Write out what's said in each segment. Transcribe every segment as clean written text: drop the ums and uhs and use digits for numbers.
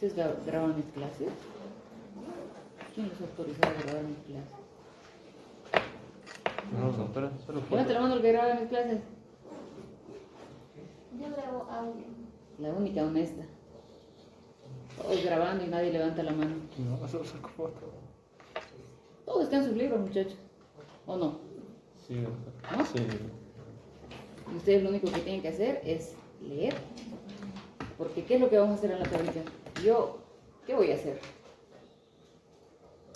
¿Ustedes graban mis clases? ¿Quién los autorizó a grabar mis clases? No, doctora, solo Levanta la mano el que graba mis clases. Yo grabo audio. La única honesta. Todos grabando y nadie levanta la mano. No, solo saco foto. Todo está en sus libros, muchachos. ¿O no? Sí, doctora. ¿No? Sí. Y ustedes lo único que tienen que hacer es leer. Porque ¿qué es lo que vamos a hacer en la teoría? Yo, ¿qué voy a hacer?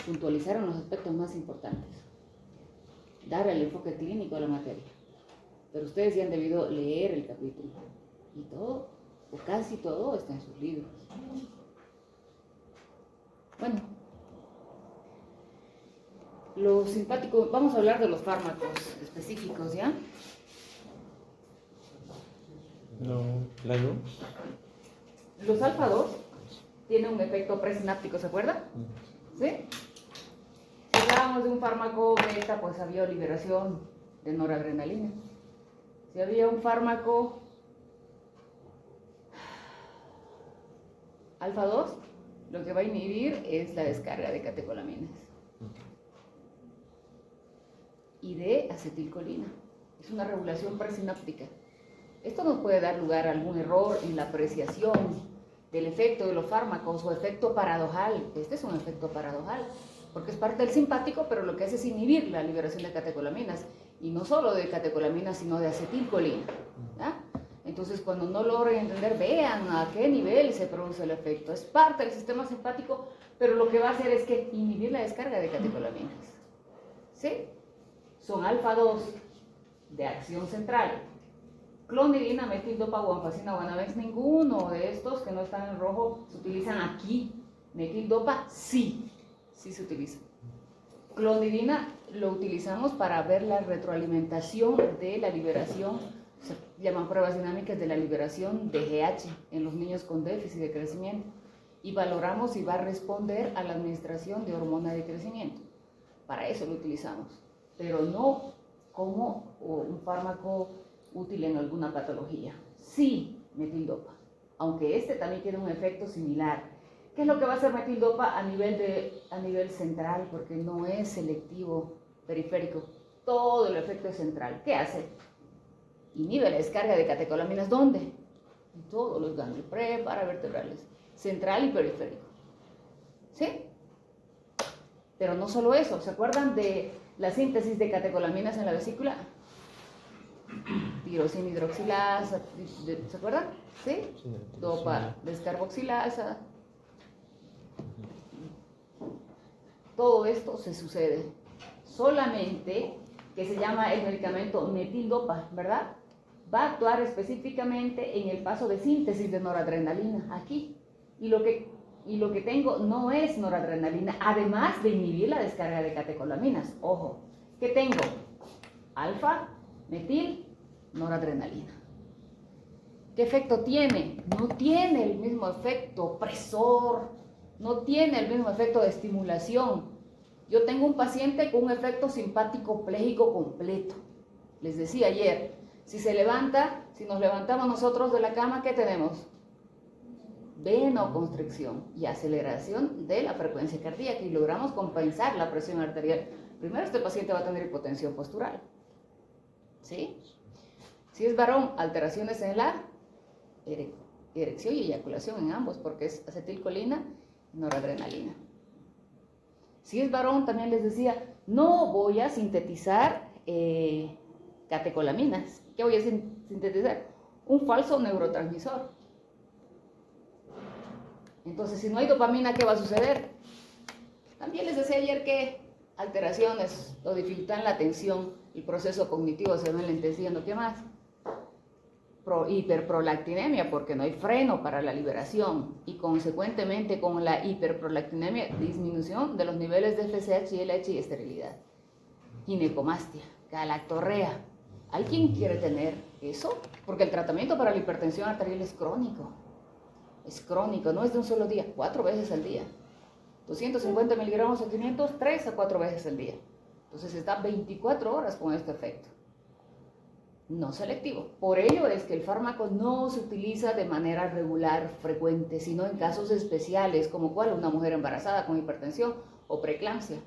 Puntualizar en los aspectos más importantes. Dar el enfoque clínico a la materia. Pero ustedes ya han debido leer el capítulo. Y todo, o casi todo, está en sus libros. Bueno. Los simpáticos, vamos a hablar de los fármacos específicos, ¿ya? No, ¿la yo? Los alfa-2 tienen un efecto presináptico, ¿se acuerdan? ¿Sí? Si hablábamos de un fármaco beta, pues había liberación de noradrenalina. Si había un fármaco alfa-2, lo que va a inhibir es la descarga de catecolaminas y de acetilcolina. Es una regulación presináptica. Esto nos puede dar lugar a algún error en la apreciación del efecto de los fármacos o efecto paradojal. Este es un efecto paradojal, porque es parte del simpático, pero lo que hace es inhibir la liberación de catecolaminas, y no solo de catecolaminas, sino de acetilcolina. ¿Ya? Entonces, cuando no logren entender, vean a qué nivel se produce el efecto. Es parte del sistema simpático, pero lo que va a hacer es que inhibir la descarga de catecolaminas. ¿Sí? Son alfa-2 de acción central. Clonidina, metildopa, guanfacina, guanabex, ninguno de estos que no están en rojo se utilizan aquí. Metildopa, sí se utiliza. Clonidina lo utilizamos para ver la retroalimentación de la liberación, se llaman pruebas dinámicas de la liberación de GH en los niños con déficit de crecimiento, y valoramos si va a responder a la administración de hormona de crecimiento. Para eso lo utilizamos, pero no como un fármaco útil en alguna patología. Sí, metildopa, aunque este también tiene un efecto similar. ¿Qué es lo que va a hacer metildopa a nivel central? Porque no es selectivo periférico. Todo el efecto es central. ¿Qué hace? Inhibe la descarga de catecolaminas. ¿Dónde? En todos los ganglios preparavertebrales, central y periférico. ¿Sí? Pero no solo eso. ¿Se acuerdan de la síntesis de catecolaminas en la vesícula? Tirosina hidroxilasa, ¿se acuerdan? ¿Sí? Dopa descarboxilasa. Todo esto se sucede. Solamente que se llama el medicamento metildopa, ¿verdad? Va a actuar específicamente en el paso de síntesis de noradrenalina, aquí. Y lo que tengo no es noradrenalina, además de inhibir la descarga de catecolaminas. Ojo, ¿qué tengo? Alfa, metil, noradrenalina. ¿Qué efecto tiene? No tiene el mismo efecto opresor, no tiene el mismo efecto de estimulación. Yo tengo un paciente con un efecto simpático pléjico completo. Les decía ayer, si nos levantamos nosotros de la cama, ¿qué tenemos? Venoconstricción y aceleración de la frecuencia cardíaca, y logramos compensar la presión arterial. Primero, este paciente va a tener hipotensión postural. ¿Sí? Si es varón, alteraciones en la erección y eyaculación en ambos, porque es acetilcolina y noradrenalina. Si es varón, también les decía, no voy a sintetizar catecolaminas. ¿Qué voy a sintetizar? Un falso neurotransmisor. Entonces, si no hay dopamina, ¿qué va a suceder? También les decía ayer que alteraciones o dificultan la atención, el proceso cognitivo se va enlenteciendo. ¿Qué más? Hiperprolactinemia, porque no hay freno para la liberación, y consecuentemente con la hiperprolactinemia, disminución de los niveles de FSH y LH y esterilidad. Ginecomastia, galactorrea. ¿Alguien quiere tener eso? Porque el tratamiento para la hipertensión arterial es crónico. Es crónico, no es de un solo día, 4 veces al día. 250 miligramos o 500, 3 a 4 veces al día. Entonces está 24 horas con este efecto. no selectivo. Por ello es que el fármaco no se utiliza de manera regular, frecuente, sino en casos especiales, como una mujer embarazada con hipertensión o preeclampsia,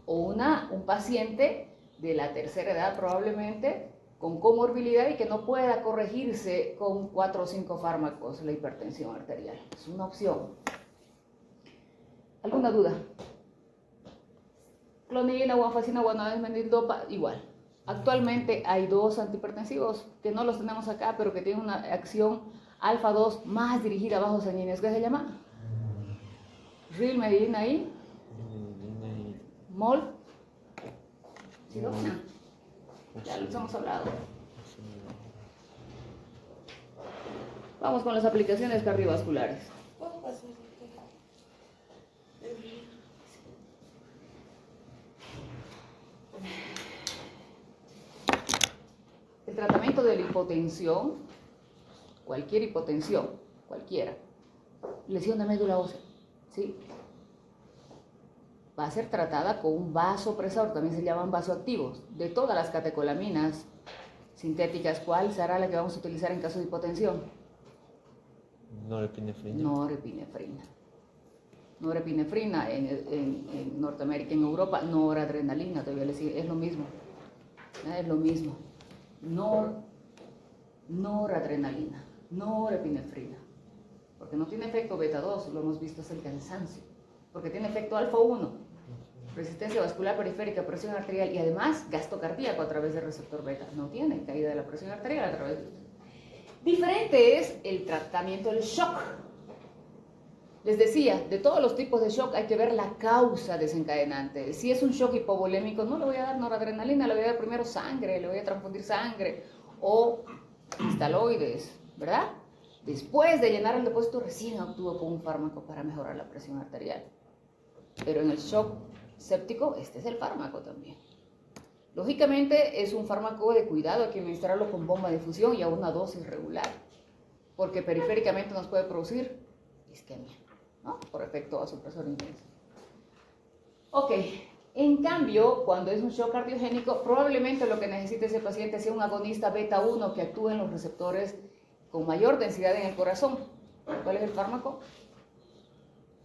o un paciente de la tercera edad probablemente con comorbilidad y que no pueda corregirse con 4 o 5 fármacos la hipertensión arterial. Es una opción. ¿Alguna duda? Clonidina, guanfacina, guanabenzina, mendildopa, igual. Actualmente hay 2 antihipertensivos que no los tenemos acá, pero que tienen una acción alfa 2 más dirigida a bajos sanguíneos. ¿Qué se llama? Rilmedina y Mol. Sidona. Ya los hemos hablado. Vamos con las aplicaciones cardiovasculares. El tratamiento de la hipotensión, cualquier hipotensión, cualquiera, lesión de médula ósea, ¿sí? Va a ser tratada con un vasopresor, también se llaman vasoactivos, de todas las catecolaminas sintéticas. ¿Cuál será la que vamos a utilizar en caso de hipotensión? Norepinefrina. Norepinefrina en Norteamérica, en Europa, noradrenalina, todavía es lo mismo. Es lo mismo. Noradrenalina, norepinefrina. Porque no tiene efecto beta 2, lo hemos visto, es el cansancio. Porque tiene efecto alfa 1, resistencia vascular periférica, presión arterial y además gasto cardíaco a través del receptor beta. No tiene caída de la presión arterial a través de... Diferente es el tratamiento del shock. Les decía, de todos los tipos de shock hay que ver la causa desencadenante. Si es un shock hipovolémico, no le voy a dar noradrenalina, le voy a dar primero sangre, le voy a transfundir sangre o cristaloides, ¿verdad? Después de llenar el depósito, recién actúo con un fármaco para mejorar la presión arterial. Pero en el shock séptico, este es el fármaco también. Lógicamente es un fármaco de cuidado, hay que administrarlo con bomba de infusión y a una dosis regular, porque periféricamente nos puede producir isquemia, ¿no? Por efecto vasopresor intenso. Ok, en cambio, cuando es un shock cardiogénico, probablemente lo que necesite ese paciente sea un agonista beta 1 que actúe en los receptores con mayor densidad en el corazón. ¿Cuál es el fármaco?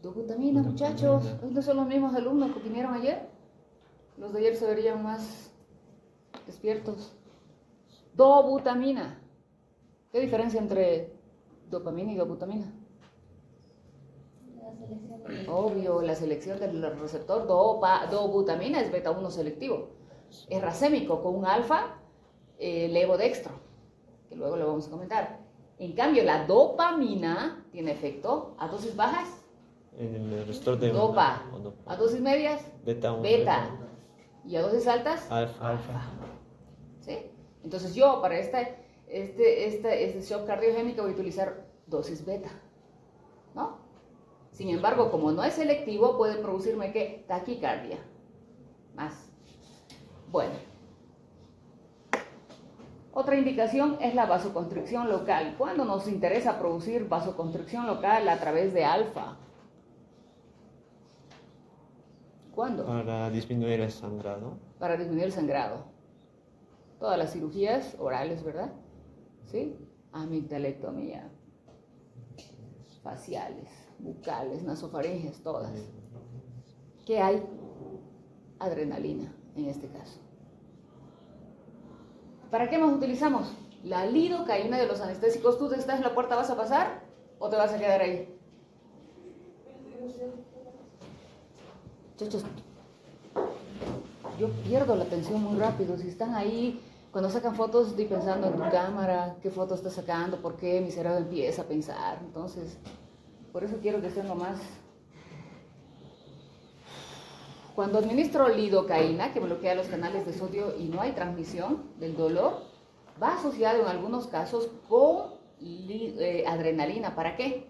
Dobutamina, muchachos. ¿Hoy no son los mismos alumnos que vinieron ayer? Los de ayer se verían más despiertos. Dobutamina. ¿Qué diferencia entre dopamina y dobutamina? Obvio, la selección del receptor dobutamina es beta 1 selectivo. Es racémico con un alfa levodextro, que luego lo vamos a comentar. En cambio, la dopamina tiene efecto a dosis bajas. En el receptor de dopa. A dosis medias, beta. Y a dosis altas, alfa. ¿Sí? Entonces yo para este shock cardiogénico voy a utilizar dosis beta, ¿no? Sin embargo, como no es selectivo, puede producirme ¿qué? Taquicardia. Más. Bueno. Otra indicación es la vasoconstricción local. ¿Cuándo nos interesa producir vasoconstricción local a través de alfa? ¿Cuándo? Para disminuir el sangrado. Para disminuir el sangrado. Todas las cirugías orales, ¿verdad? ¿Sí? Amigdalectomía, faciales, bucales, nasofaringes, todas. ¿Qué hay? Adrenalina, en este caso. ¿Para qué más utilizamos? La lidocaína de los anestésicos. ¿Tú estás en la puerta, vas a pasar o te vas a quedar ahí? Muchachos, yo pierdo la atención muy rápido. Si están ahí, cuando sacan fotos, estoy pensando en tu cámara, qué foto estás sacando, por qué, mi cerebro empieza a pensar. Entonces, por eso quiero que estén nomás. Cuando administro lidocaína, que bloquea los canales de sodio y no hay transmisión del dolor, va asociado en algunos casos con adrenalina. ¿Para qué?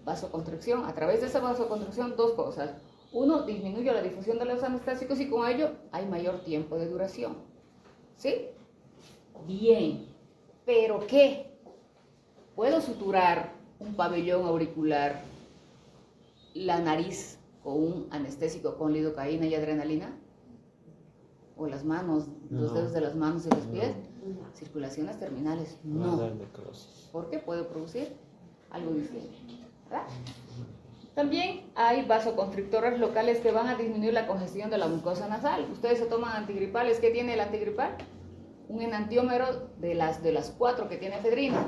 Vasoconstricción. A través de esa vasoconstricción, dos cosas. Uno, disminuye la difusión de los anestésicos y con ello hay mayor tiempo de duración. ¿Sí? Bien. ¿Pero qué? ¿Puedo suturar un pabellón auricular, la nariz con un anestésico con lidocaína y adrenalina? ¿O las manos, los dedos de las manos y los pies? Circulaciones terminales, Va a no. dar necrosis. Porque puede producir algo de isquemia, ¿verdad? También hay vasoconstrictores locales que van a disminuir la congestión de la mucosa nasal. Ustedes se toman antigripales. ¿Qué tiene el antigripal? Un enantiómero de las 4 que tiene efedrina,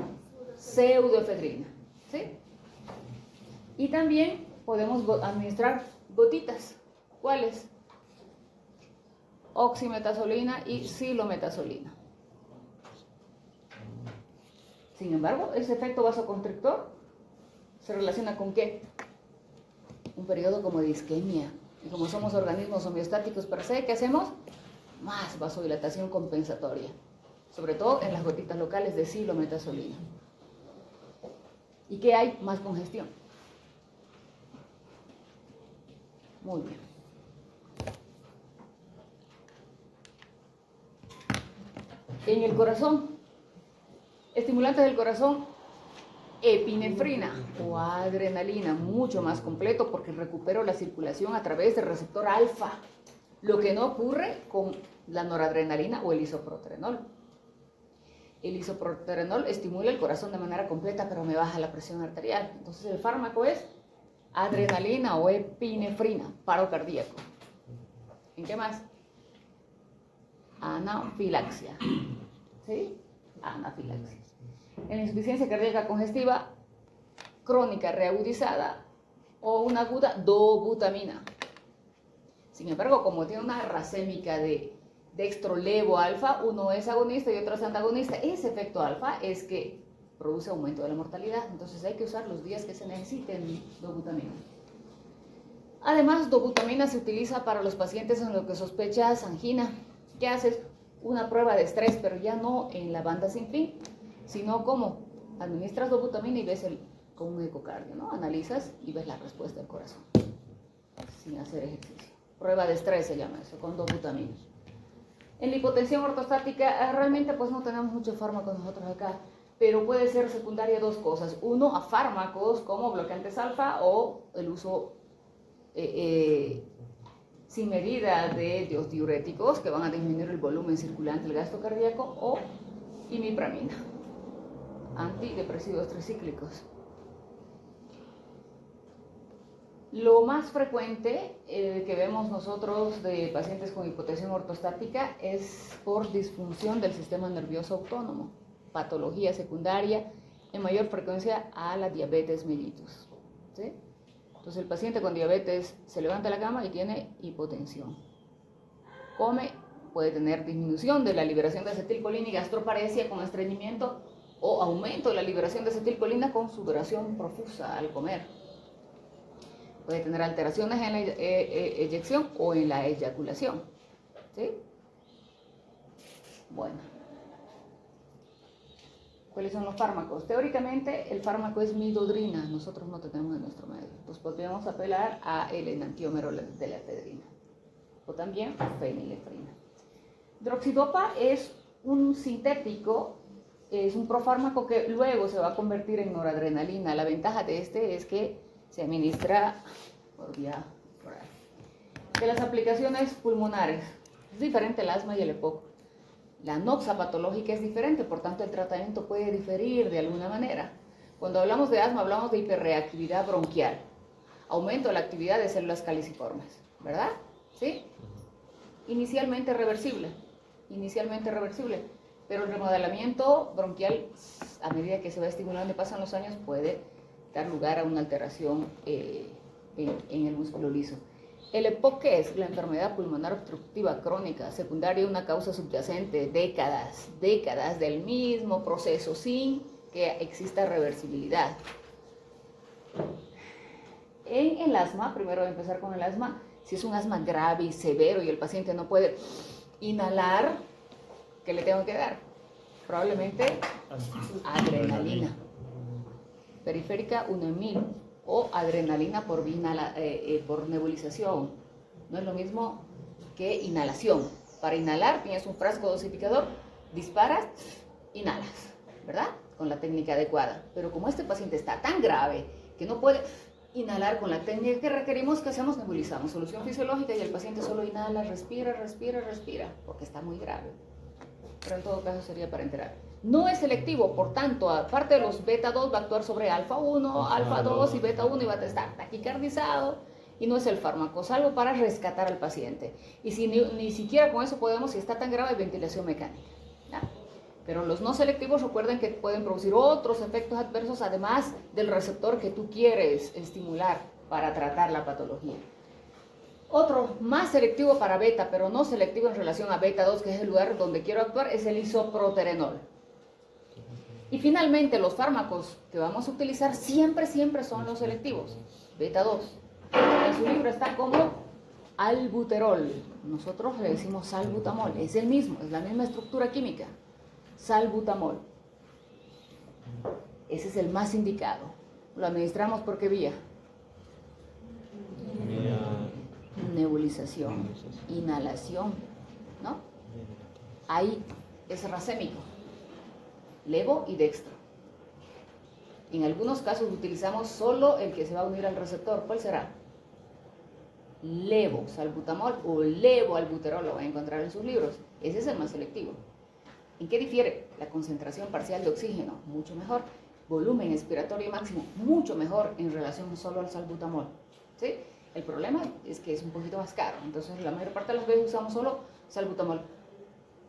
pseudoefedrina, ¿sí? Y también podemos administrar gotitas. ¿Cuáles? Oximetazolina y silometazolina. Sin embargo, ese efecto vasoconstrictor se relaciona con ¿qué? Un periodo como de isquemia. Y como somos organismos homeostáticos per se, ¿qué hacemos? Más vasodilatación compensatoria. Sobre todo en las gotitas locales de silometazolina. ¿Y qué hay? Más congestión. Muy bien. En el corazón, estimulantes del corazón, epinefrina o adrenalina, mucho más completo porque recupero la circulación a través del receptor alfa, lo que no ocurre con la noradrenalina o el isoproterenol. El isoproterenol estimula el corazón de manera completa, pero me baja la presión arterial. Entonces el fármaco es adrenalina o epinefrina, paro cardíaco. ¿En qué más? Anafilaxia. ¿Sí? Anafilaxia. En la insuficiencia cardíaca congestiva crónica reagudizada o una aguda, dobutamina. Sin embargo, como tiene una racémica de dextrolevo alfa, uno es agonista y otro es antagonista. Ese efecto alfa es que produce aumento de la mortalidad. Entonces hay que usar los días que se necesiten dobutamina. Además, dobutamina se utiliza para los pacientes en los que sospechas angina. ¿Qué haces? Una prueba de estrés, pero ya no en la banda sin fin, sino como administras dobutamina y ves con un ecocardio, ¿no? Analizas y ves la respuesta del corazón, sin hacer ejercicio. Prueba de estrés se llama eso, con dobutamina. En la hipotensión ortostática, realmente pues no tenemos mucho fármaco nosotros acá, pero puede ser secundaria dos cosas. Uno, a fármacos como bloqueantes alfa o el uso sin medida de los diuréticos que van a disminuir el volumen circulante del gasto cardíaco, o imipramina, antidepresivos tricíclicos. Lo más frecuente que vemos nosotros de pacientes con hipotensión ortostática es por disfunción del sistema nervioso autónomo, patología secundaria en mayor frecuencia a la diabetes mellitus, ¿sí? Entonces el paciente con diabetes se levanta de la cama y tiene hipotensión. Come, puede tener disminución de la liberación de acetilcolina y gastroparesia con estreñimiento, o aumento de la liberación de acetilcolina con sudoración profusa al comer. Puede tener alteraciones en la eyección o en la eyaculación, ¿sí? Bueno. ¿Cuáles son los fármacos? Teóricamente el fármaco es midodrina, nosotros no tenemos en nuestro medio. Pues podríamos apelar a el enantiómero de la efedrina o también fenilefrina. Droxidopa es un sintético, es un profármaco que luego se va a convertir en noradrenalina. La ventaja de este es que se administra por vía oral. De las aplicaciones pulmonares, es diferente el asma y el EPOC. La noxa patológica es diferente, por tanto el tratamiento puede diferir de alguna manera. Cuando hablamos de asma hablamos de hiperreactividad bronquial, aumento de la actividad de células caliciformes, ¿verdad? ¿Sí? Inicialmente reversible, pero el remodelamiento bronquial a medida que se va estimulando y pasan los años puede dar lugar a una alteración en el músculo liso. El EPOC es la enfermedad pulmonar obstructiva crónica, secundaria, una causa subyacente, décadas del mismo proceso sin que exista reversibilidad. En el asma, primero voy a empezar con el asma, si es un asma grave y severo y el paciente no puede inhalar, ¿qué le tengo que dar? Probablemente adrenalina, periférica 1.000 o adrenalina por nebulización. No es lo mismo que inhalación. Para inhalar tienes un frasco dosificador, disparas, inhalas, ¿verdad? Con la técnica adecuada. Pero como este paciente está tan grave que no puede inhalar con la técnica que requerimos, ¿qué hacemos? Nebulizamos, solución fisiológica, y el paciente solo inhala, respira, porque está muy grave. pero en todo caso sería parenteral. No es selectivo, por tanto, aparte de los beta 2, va a actuar sobre alfa 1, alfa 2 y beta 1 y va a estar taquicardizado y no es el fármaco, salvo para rescatar al paciente. Y si ni siquiera con eso podemos, si está tan grave, ventilación mecánica, ¿ya? Pero los no selectivos, recuerden que pueden producir otros efectos adversos, además del receptor que tú quieres estimular para tratar la patología. Otro más selectivo para beta, pero no selectivo en relación a beta 2, que es el lugar donde quiero actuar, es el isoproterenol. Y finalmente, los fármacos que vamos a utilizar siempre son los selectivos, beta 2. En su libro está como albuterol. Nosotros le decimos salbutamol. Es el mismo, es la misma estructura química. Salbutamol. Ese es el más indicado. ¿Lo administramos por qué vía? Nebulización, inhalación, ¿no? Ahí es racémico, levo y dextro. En algunos casos utilizamos solo el que se va a unir al receptor. ¿Cuál será? Levo salbutamol o levo albuterol, lo van a encontrar en sus libros. Ese es el más selectivo. ¿En qué difiere? La concentración parcial de oxígeno, mucho mejor. Volumen expiratorio máximo, mucho mejor en relación solo al salbutamol, ¿sí? El problema es que es un poquito más caro, entonces la mayor parte de las veces usamos solo salbutamol.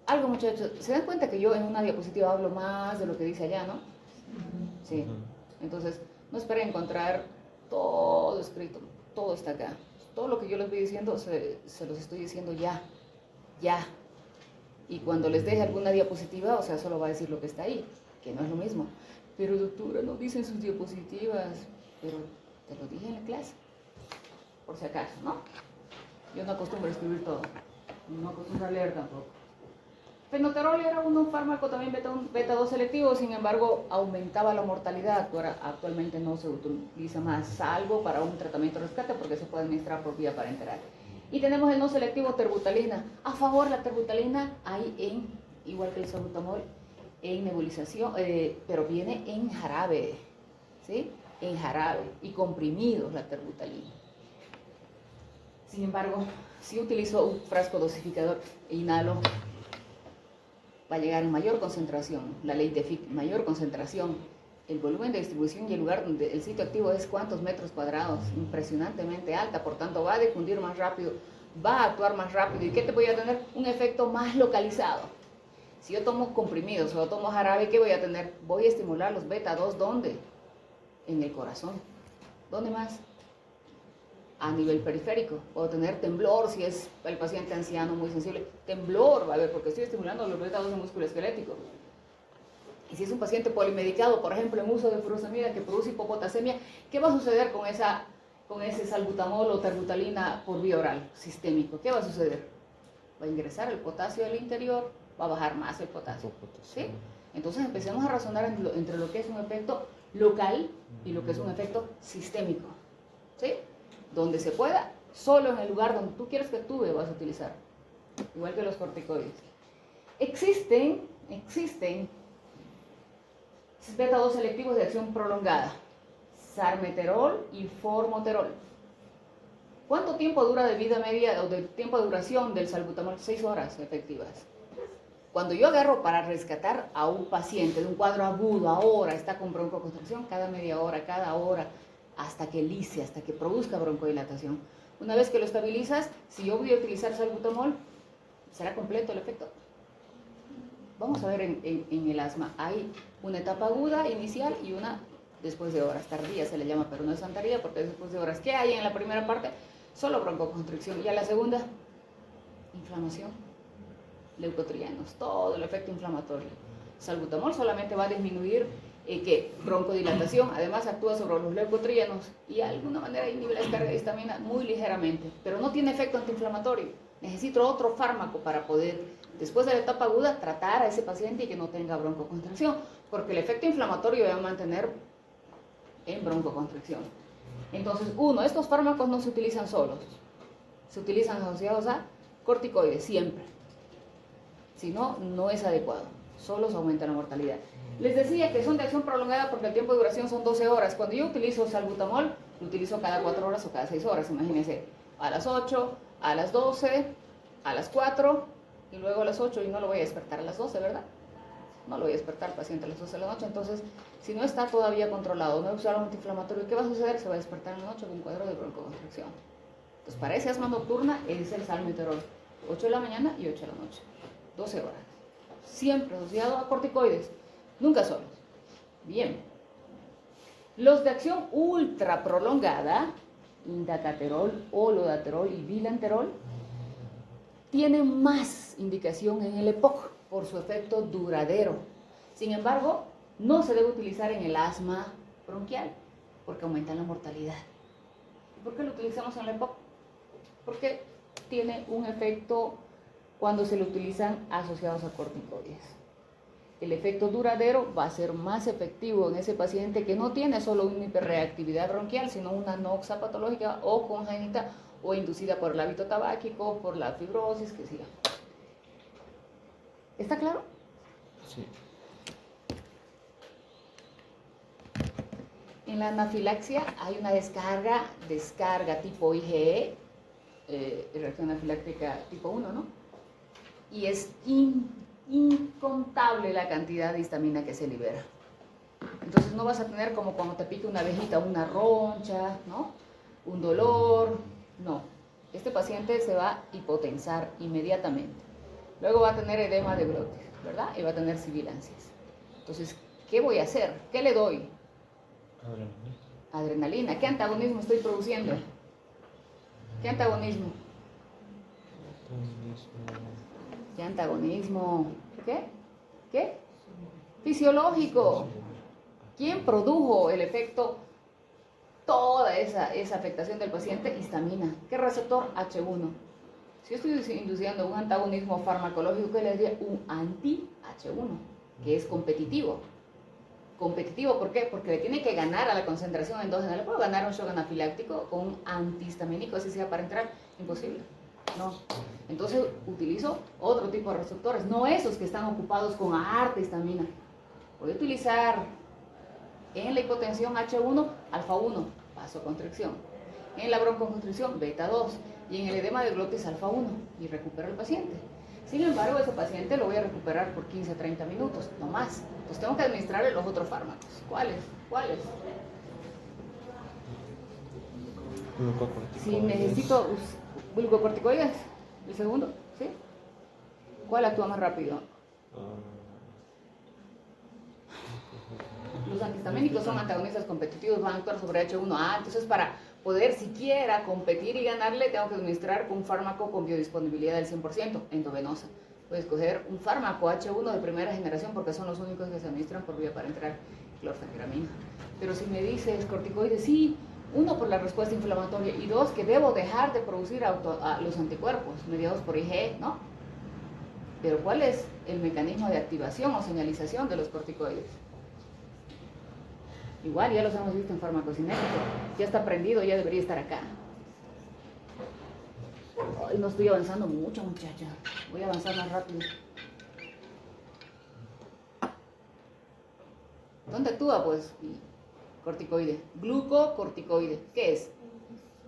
Algo, muchachos, ¿se dan cuenta que yo en una diapositiva hablo más de lo que dice allá, no? Sí. Entonces, no esperen encontrar todo escrito, todo está acá. Todo lo que yo les voy diciendo, se los estoy diciendo ya. Y cuando les deje alguna diapositiva, o sea, solo va a decir lo que está ahí, que no es lo mismo. Pero doctora, no dicen sus diapositivas, pero te lo dije en la clase. Por si acaso, ¿no? Yo no acostumbro a escribir todo, no acostumbro a leer tampoco. Fenoterol era un fármaco también beta 2 selectivo, sin embargo, aumentaba la mortalidad. Actualmente no se utiliza más, salvo para un tratamiento de rescate, porque se puede administrar por vía parenteral. Y tenemos el no selectivo, terbutalina. A favor, la terbutalina hay igual que el salbutamol, en nebulización, pero viene en jarabe, ¿sí? En jarabe y comprimidos la terbutalina. Sin embargo, si utilizo un frasco dosificador e inhalo, va a llegar en mayor concentración, la ley de Fick, mayor concentración. El volumen de distribución y el lugar donde el sitio activo es cuántos metros cuadrados, impresionantemente alta, por tanto va a difundir más rápido, va a actuar más rápido. ¿Y qué te voy a tener? Un efecto más localizado. Si yo tomo comprimidos o tomo jarabe, ¿qué voy a tener? Voy a estimular los beta 2, ¿dónde? En el corazón. ¿Dónde más? A nivel periférico. Puedo tener temblor si es el paciente anciano muy sensible. Temblor va a haber porque estoy estimulando los beta 2 en músculo esquelético. Y si es un paciente polimedicado, por ejemplo, en uso de furosemida que produce hipopotasemia, ¿qué va a suceder con ese salbutamol o terbutalina por vía oral sistémico? ¿Qué va a suceder? Va a ingresar el potasio del interior, va a bajar más el potasio, ¿sí? Entonces empecemos a razonar entre lo que es un efecto local y lo que es un efecto sistémico, ¿sí? Donde se pueda, solo en el lugar donde tú quieres que actúe vas a utilizar, igual que los corticoides. Existen beta 2 selectivos de acción prolongada, sarmeterol y formoterol. ¿Cuánto tiempo dura de vida media o de tiempo de duración del salbutamol? 6 horas efectivas. Cuando yo agarro para rescatar a un paciente de un cuadro agudo, ahora está con broncoconstricción, cada media hora, cada hora, hasta que lice, hasta que produzca broncodilatación. Una vez que lo estabilizas, si yo voy a utilizar salbutamol, ¿será completo el efecto? Vamos a ver en el asma. Hay una etapa aguda inicial y una después de horas, tardía se le llama, pero no es tan tardía porque es después de horas. ¿Qué hay en la primera parte? Solo broncoconstricción. Y a la segunda, inflamación, leucotrienos, todo el efecto inflamatorio. Salbutamol solamente va a disminuir broncodilatación, además actúa sobre los leucotrienos y de alguna manera inhibe la descarga de histamina muy ligeramente, pero no tiene efecto antiinflamatorio. Necesito otro fármaco para poder, después de la etapa aguda, tratar a ese paciente y que no tenga broncoconstricción, porque el efecto inflamatorio va a mantener en broncoconstricción. Entonces, estos fármacos no se utilizan solos, se utilizan asociados a corticoides siempre. Si no, no es adecuado, solo se aumenta la mortalidad. Les decía que son de acción prolongada porque el tiempo de duración son 12 horas. Cuando yo utilizo salbutamol, lo utilizo cada 4 horas o cada 6 horas, imagínense, a las 8, a las 12, a las 4 y luego a las 8 y no lo voy a despertar a las 12, ¿verdad? No lo voy a despertar al paciente a las 12 de la noche. Entonces, si no está todavía controlado, no he usado un antiinflamatorio, ¿qué va a suceder? Se va a despertar en la noche con un cuadro de broncoconstricción. Entonces, para esa asma nocturna es el salmeterol, 8 de la mañana y 8 de la noche, 12 horas. Siempre asociado a corticoides, nunca solos. Bien. Los de acción ultra prolongada, indacaterol, olodaterol y bilanterol, tienen más indicación en el EPOC por su efecto duradero. Sin embargo, no se debe utilizar en el asma bronquial porque aumentan la mortalidad. ¿Y por qué lo utilizamos en el EPOC? Porque tiene un efecto cuando se lo utilizan asociados a corticoides. El efecto duradero va a ser más efectivo en ese paciente que no tiene solo una hiperreactividad bronquial, sino una noxa patológica o congénita o inducida por el hábito tabáquico, por la fibrosis, que sea. ¿Está claro? Sí. En la anafilaxia hay una descarga tipo IgE, reacción anafiláctica tipo 1, ¿no? Y es incontable la cantidad de histamina que se libera. Entonces no vas a tener como cuando te pica una abejita, una roncha, ¿no? Un dolor, no. Este paciente se va a hipotensar inmediatamente. Luego va a tener edema de brotes, ¿verdad? Y va a tener sibilancias. Entonces, ¿qué voy a hacer? ¿Qué le doy? Adrenalina. ¿Qué antagonismo estoy produciendo? ¿Qué antagonismo? ¿Qué antagonismo? ¿Qué? ¿Qué? Fisiológico. ¿Quién produjo el efecto? Toda esa afectación del paciente, histamina. ¿Qué receptor? H1. Si yo estoy induciendo un antagonismo farmacológico, ¿qué le diría? Un anti-H1, que es competitivo. Competitivo, ¿por qué? Porque le tiene que ganar a la concentración endógena. ¿Le puedo ganar un shock anafiláctico con un antihistamínico, así sea para entrar? Imposible. No. Entonces utilizo otro tipo de receptores, no esos que están ocupados con harta histamina. Voy a utilizar en la hipotensión H1, alfa 1, vasoconstricción. En la broncoconstricción, beta 2. Y en el edema de glotis, alfa 1. Y recupero al paciente. Sin embargo, ese paciente lo voy a recuperar por 15 a 30 minutos, no más. Entonces tengo que administrarle los otros fármacos. ¿Cuáles? ¿Cuáles? Si necesito glucocorticoides, el segundo, ¿sí? ¿Cuál actúa más rápido? Los antihistamínicos son antagonistas competitivos, van a actuar sobre H1A, entonces para poder siquiera competir y ganarle tengo que administrar un fármaco con biodisponibilidad del 100%, endovenosa. Voy a escoger un fármaco H1 de primera generación porque son los únicos que se administran por vía parenteral, clorfenegramina. Pero si me dices corticoides, sí, uno por la respuesta inflamatoria y dos que debo dejar de producir los anticuerpos mediados por IgE, ¿no? Pero ¿cuál es el mecanismo de activación o señalización de los corticoides? Igual ya los hemos visto en farmacocinética, ya está aprendido, ya debería estar acá. Ay, no estoy avanzando mucho, muchacha. Voy a avanzar más rápido. ¿Dónde actúa, pues? Corticoide. Glucocorticoide. ¿Qué es?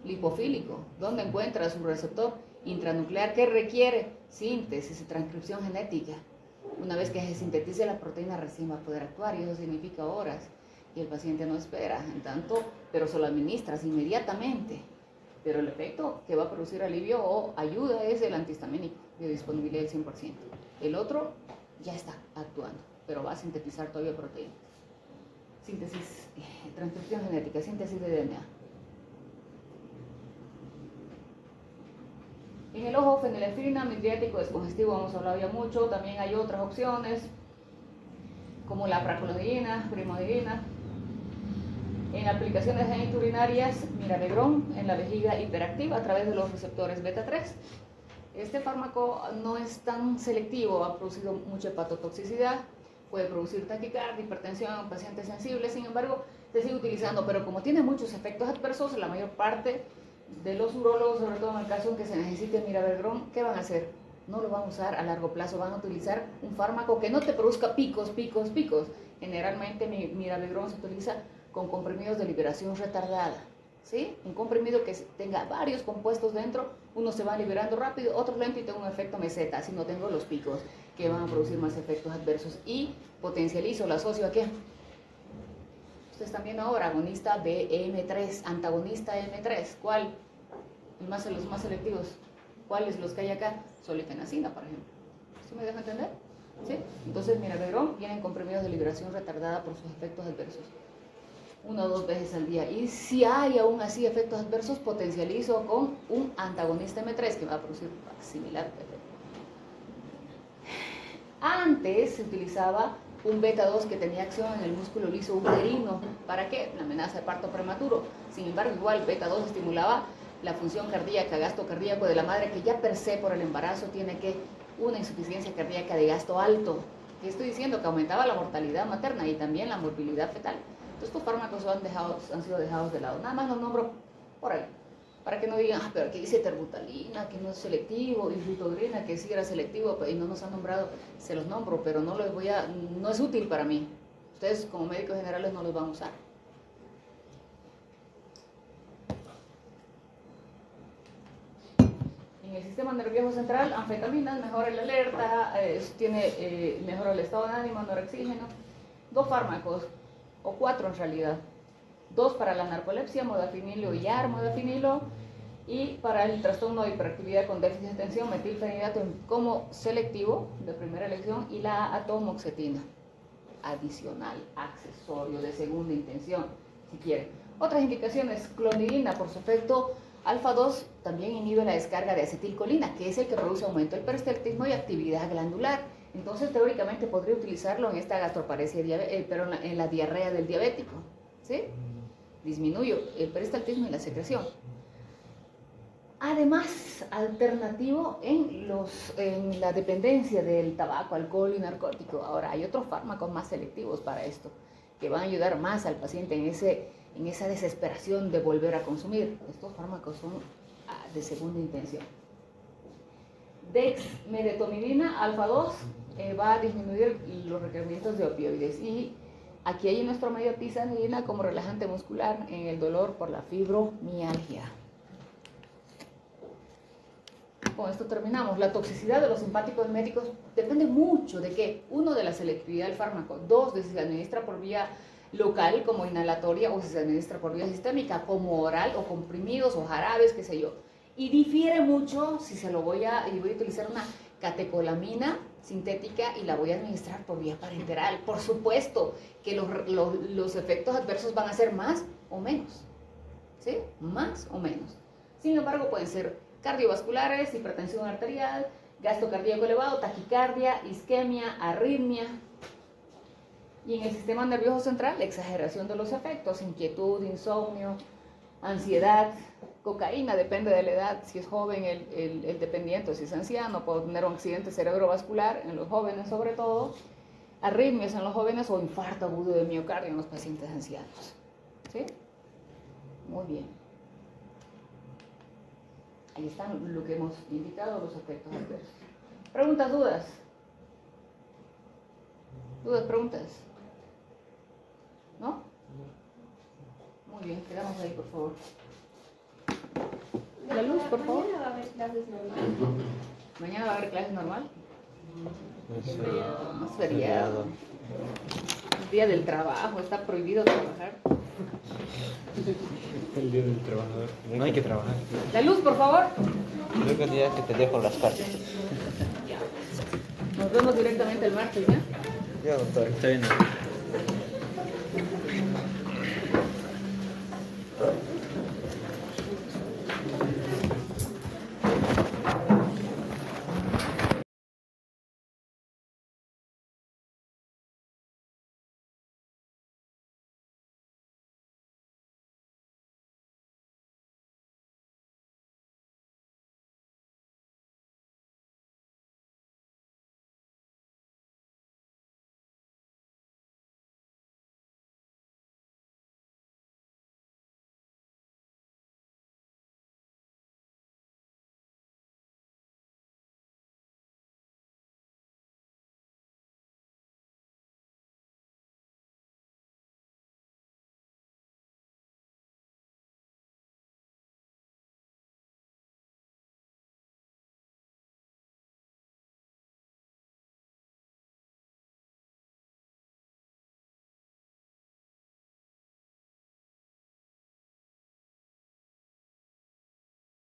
Lipofílico. ¿Dónde encuentra su receptor intranuclear? ¿Qué requiere? Síntesis y transcripción genética. Una vez que se sintetice la proteína recién va a poder actuar y eso significa horas. Y el paciente no espera, en tanto, pero se lo administras inmediatamente. Pero el efecto que va a producir alivio o ayuda es el antihistamínico, de disponibilidad del 100%. El otro ya está actuando, pero va a sintetizar todavía proteínas. Síntesis, transcripción genética, síntesis de DNA. En el ojo, fenilefrina, midriático, descongestivo, hemos hablado ya mucho. También hay otras opciones, como la pracolodina, primodilina. En aplicaciones geniturinarias, mirabegrón en la vejiga hiperactiva a través de los receptores beta 3. Este fármaco no es tan selectivo, ha producido mucha hepatotoxicidad, puede producir taquicardia, hipertensión en pacientes sensibles, sin embargo, se sigue utilizando, pero como tiene muchos efectos adversos, la mayor parte de los urólogos, sobre todo en el caso en que se necesite mirabegrón, ¿qué van a hacer? No lo van a usar a largo plazo, van a utilizar un fármaco que no te produzca picos. Generalmente mirabegrón se utiliza con comprimidos de liberación retardada. ¿sí? Un comprimido que tenga varios compuestos dentro, uno se va liberando rápido, otro lento y tengo un efecto meseta, así no tengo los picos que van a producir más efectos adversos. Y potencializo, lo asocio a qué. Ustedes están viendo ahora, agonista BM3, antagonista M3, ¿cuál? Los más selectivos, ¿cuáles los que hay acá? Solifenacina, por ejemplo. ¿Sí me deja entender? ¿Sí? Entonces, mirabegrón vienen comprimidos de liberación retardada por sus efectos adversos. 1 o 2 veces al día. Y si hay aún así efectos adversos, potencializo con un antagonista M3 que va a producir similar efecto. Antes se utilizaba un beta-2 que tenía acción en el músculo liso uterino. ¿Para qué? La amenaza de parto prematuro. Sin embargo, igual beta-2 estimulaba la función cardíaca, gasto cardíaco de la madre, que ya per se por el embarazo tiene que una insuficiencia cardíaca de gasto alto. Y estoy diciendo que aumentaba la mortalidad materna y también la morbilidad fetal. Entonces, estos fármacos han sido dejados de lado. Nada más los nombro por ahí, para que no digan, pero aquí dice terbutalina, que no es selectivo, y ritodrina, que sí era selectivo, y no nos han nombrado. Se los nombro, pero no es útil para mí. Ustedes, como médicos generales, no los van a usar. En el sistema nervioso central, anfetaminas, mejora la alerta, mejora el estado de ánimo, norexígeno. 2 fármacos, o 4 en realidad. 2 para la narcolepsia, modafinilo y IAR, modafinilo, y para el trastorno de hiperactividad con déficit de atención, metilfenidato como selectivo de primera elección, y la atomoxetina, adicional, accesorio de segunda intención, si quieren. Otras indicaciones, clonidina por su efecto alfa-2 también inhibe la descarga de acetilcolina, que es el que produce aumento del peristaltismo y actividad glandular. Entonces, teóricamente podría utilizarlo en esta gastroparesia, pero en la diarrea del diabético, ¿sí? Disminuyo el peristaltismo y la secreción. Además, alternativo en la dependencia del tabaco, alcohol y narcótico. Ahora, hay otros fármacos más selectivos para esto, que van a ayudar más al paciente en esa desesperación de volver a consumir. Estos fármacos son de segunda intención. Dexmedetomidina alfa-2 va a disminuir los requerimientos de opioides, y aquí hay en nuestro medio tizanidina como relajante muscular en el dolor por la fibromialgia. Con esto terminamos. La toxicidad de los simpáticos médicos depende mucho de qué. 1, de la selectividad del fármaco. 2, de si se administra por vía local como inhalatoria o si se administra por vía sistémica como oral o comprimidos o jarabes, qué sé yo. Y difiere mucho si voy a utilizar una catecolamina sintética y la voy a administrar por vía parenteral. Por supuesto que los efectos adversos van a ser más o menos, ¿sí? Más o menos. Sin embargo, pueden ser cardiovasculares, hipertensión arterial, gasto cardíaco elevado, taquicardia, isquemia, arritmia. Y en el sistema nervioso central, exageración de los efectos, inquietud, insomnio, ansiedad, cocaína, depende de la edad, si es joven el dependiente, si es anciano, puede tener un accidente cerebrovascular en los jóvenes sobre todo, arritmias en los jóvenes o infarto agudo de miocardio en los pacientes ancianos. ¿Sí? Muy bien. Ahí están lo que hemos indicado, los efectos adversos. ¿Preguntas, dudas? ¿Dudas, preguntas? ¿No? Muy bien, quedamos ahí, por favor. La luz, por favor. Mañana va a haber clases normales. ¿Mañana va a haber clases normal? Es No es feriado. El día del trabajo, está prohibido trabajar. el día del trabajador. No hay que trabajar. La luz, por favor. Creo que el día que te dejo las partes. Nos vemos directamente el martes, ¿ya? Ya, doctor. Está bien.